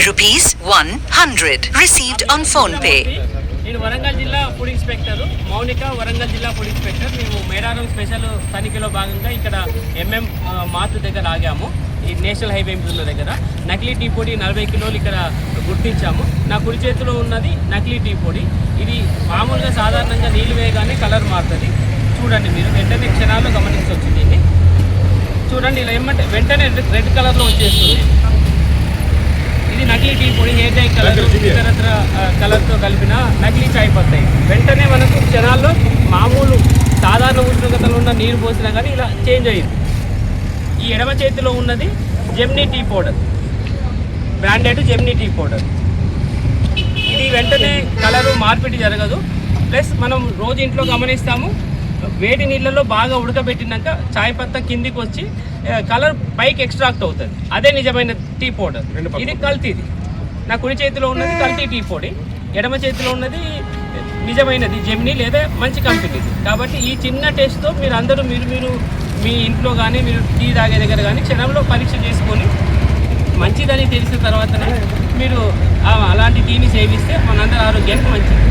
Rupees 100 received on phone pay. నేను వరంగల్ జిల్లా food inspector Mounika, Warangal జిల్లా ఫుడ్ ఇన్స్పెక్టర్. మేము మేడారం స్పెషల్ తనిఖీలో భాగంగా ఇక్కడ మార్ట్ దగ్గర ఆగాము. ఈ నేషనల్ హైవే ఉన్న దగ్గర నకిలీ టీ పొడి 40 కిలోలు ఇక్కడ గుర్తించాము. నా కుడి చేతిలో ఉన్నది నకిలీ టీ పొడి. ఇది మామూలుగా సాధారణంగా నీళ్ళు వేయగానే కలర్ మారుతుంది. చూడండి, మీరు వెంటనే క్షణాల్లో గమనించవచ్చు. దీన్ని చూడండి, ఇలా ఏమంటే వెంటనే రెడ్ కలర్లో వచ్చేస్తుంది. ఇది నకిలీ టీ పొడి. హెయిర్ డై కలర్, ఇతరత్ర కలర్తో కలిపిన నకిలీ చాయ్ పత్తాయి. వెంటనే మనకు క్షణాల్లో మామూలు సాధారణ ఉష్ణోగ్రతలో ఉన్న నీరు పోసినా కానీ ఇలా చేంజ్ అయ్యింది. ఈ ఎడమ చేతిలో ఉన్నది Gemini tea powder, branded Gemini tea powder. ఇది వెంటనే కలరు మార్పిడి జరగదు. ప్లస్ మనం రోజు ఇంట్లో గమనిస్తాము, వేడి నీళ్ళలో బాగా ఉడకబెట్టినాక చాయ్ పత్తా కిందికి వచ్చి కలర్ పైకి ఎక్స్ట్రాక్ట్ అవుతుంది. అదే నిజమైన టీ పౌడర్. ఇది కల్తీది. నా కుడి చేతిలో ఉన్నది కల్తీ టీ పొడి, ఎడమ చేతిలో ఉన్నది నిజమైనది జెమ్నీ లేదా మంచి కంపెనీది. కాబట్టి ఈ చిన్న టెస్ట్తో మీరు అందరూ మీరు మీ ఇంట్లో కానీ మీరు టీ తాగే దగ్గర కానీ క్షణంలో పరీక్ష చేసుకొని మంచిదని తెలిసిన తర్వాతనే మీరు అలాంటి టీని సేవిస్తే మనందరి ఆరోగ్యానికి మంచిది.